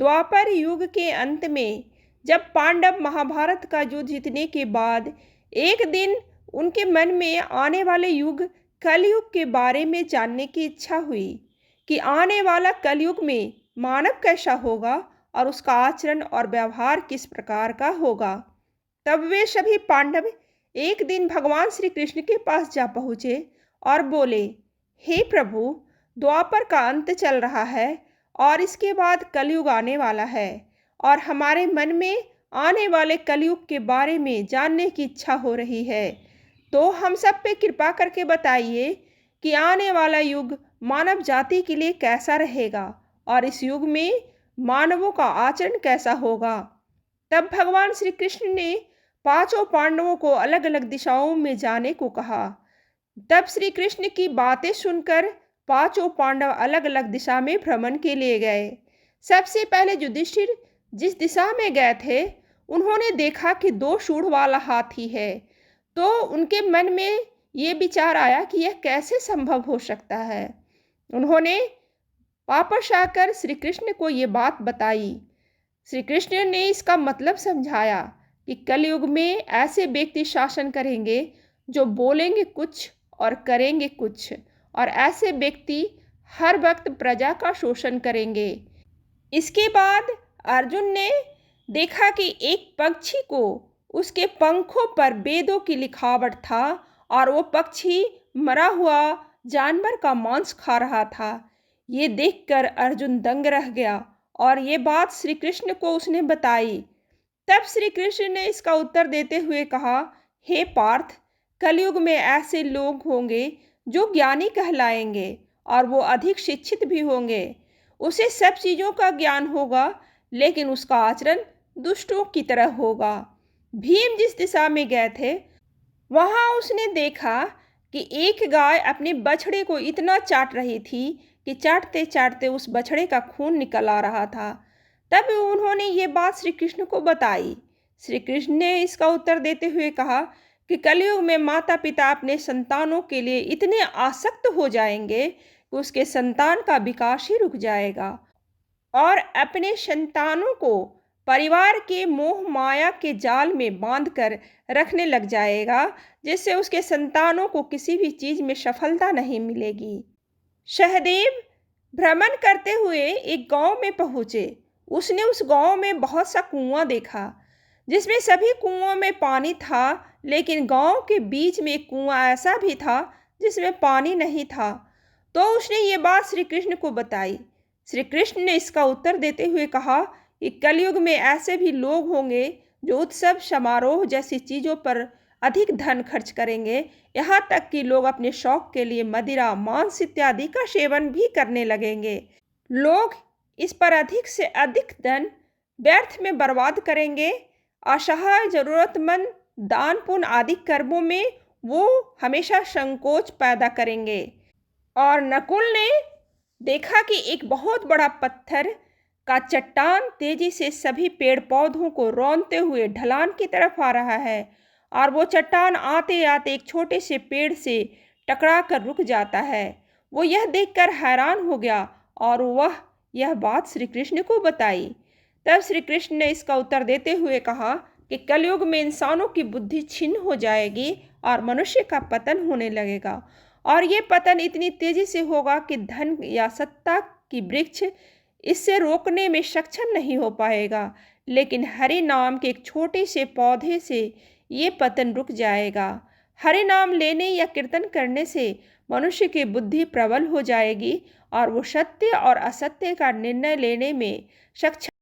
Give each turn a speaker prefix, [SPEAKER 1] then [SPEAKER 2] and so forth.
[SPEAKER 1] द्वापर युग के अंत में जब पांडव महाभारत का युद्ध जीतने के बाद एक दिन उनके मन में आने वाले युग कलयुग के बारे में जानने की इच्छा हुई कि आने वाला कलयुग में मानव कैसा होगा और उसका आचरण और व्यवहार किस प्रकार का होगा। तब वे सभी पांडव एक दिन भगवान श्री कृष्ण के पास जा पहुँचे और बोले, हे प्रभु, द्वापर का अंत चल रहा है और इसके बाद कलयुग आने वाला है और हमारे मन में आने वाले कलयुग के बारे में जानने की इच्छा हो रही है। तो हम सब पे कृपा करके बताइए कि आने वाला युग मानव जाति के लिए कैसा रहेगा और इस युग में मानवों का आचरण कैसा होगा। तब भगवान श्री कृष्ण ने पांचों पांडवों को अलग अलग दिशाओं में जाने को कहा। तब श्री कृष्ण की बातें सुनकर पांचों पांडव अलग अलग दिशा में भ्रमण के लिए गए। सबसे पहले युधिष्ठिर जिस दिशा में गए थे उन्होंने देखा कि 2 सूंड वाला हाथी है। तो उनके मन में ये विचार आया कि यह कैसे संभव हो सकता है। उन्होंने वापस आकर श्री कृष्ण को ये बात बताई। श्री कृष्ण ने इसका मतलब समझाया कि कलयुग में ऐसे व्यक्ति शासन करेंगे जो बोलेंगे कुछ और करेंगे कुछ, और ऐसे व्यक्ति हर वक्त प्रजा का शोषण करेंगे। इसके बाद अर्जुन ने देखा कि एक पक्षी को उसके पंखों पर वेदों की लिखावट था और वो पक्षी मरा हुआ जानवर का मांस खा रहा था। ये देखकर अर्जुन दंग रह गया और ये बात श्री कृष्ण को उसने बताई। तब श्री कृष्ण ने इसका उत्तर देते हुए कहा, हे पार्थ, कलयुग में ऐसे लोग होंगे जो ज्ञानी कहलाएंगे और वो अधिक शिक्षित भी होंगे। उसे सब चीज़ों का ज्ञान होगा लेकिन उसका आचरण दुष्टों की तरह होगा। भीम जिस दिशा में गए थे वहाँ उसने देखा कि एक गाय अपने बछड़े को इतना चाट रही थी कि चाटते चाटते उस बछड़े का खून निकल आ रहा था। तब उन्होंने ये बात श्री कृष्ण को बताई। श्री कृष्ण ने इसका उत्तर देते हुए कहा कि कलयुग में माता पिता अपने संतानों के लिए इतने आसक्त हो जाएंगे कि उसके संतान का विकास ही रुक जाएगा और अपने संतानों को परिवार के मोह माया के जाल में बांधकर रखने लग जाएगा, जिससे उसके संतानों को किसी भी चीज़ में सफलता नहीं मिलेगी। सहदेव भ्रमण करते हुए एक गांव में पहुँचे। उसने उस गांव में बहुत सा कुआं देखा जिसमें सभी कुओं में पानी था, लेकिन गांव के बीच में एक कुआं ऐसा भी था जिसमें पानी नहीं था। तो उसने ये बात श्री कृष्ण को बताई। श्री कृष्ण ने इसका उत्तर देते हुए कहा कि कलयुग में ऐसे भी लोग होंगे जो उत्सव समारोह जैसी चीज़ों पर अधिक धन खर्च करेंगे, यहाँ तक कि लोग अपने शौक के लिए मदिरा, मांस इत्यादि का सेवन भी करने लगेंगे। लोग इस पर अधिक से अधिक धन व्यर्थ में बर्बाद करेंगे। असहाय, जरूरतमंद, दान पुण्य आदि कर्मों में वो हमेशा संकोच पैदा करेंगे। और नकुल ने देखा कि एक बहुत बड़ा पत्थर का चट्टान तेजी से सभी पेड़ पौधों को रौंदते हुए ढलान की तरफ आ रहा है और वो चट्टान आते आते एक छोटे से पेड़ से टकरा कर रुक जाता है। वो यह देखकर हैरान हो गया और वह यह बात श्री कृष्ण को बताई। तब श्री कृष्ण ने इसका उत्तर देते हुए कहा कि कलयुग में इंसानों की बुद्धि छिन्न हो जाएगी और मनुष्य का पतन होने लगेगा, और ये पतन इतनी तेजी से होगा कि धन या सत्ता की वृक्ष इससे रोकने में सक्षम नहीं हो पाएगा, लेकिन हरि नाम के एक छोटे से पौधे से ये पतन रुक जाएगा। हरि नाम लेने या कीर्तन करने से मनुष्य की बुद्धि प्रबल हो जाएगी और वो सत्य और असत्य का निर्णय लेने में सक्षम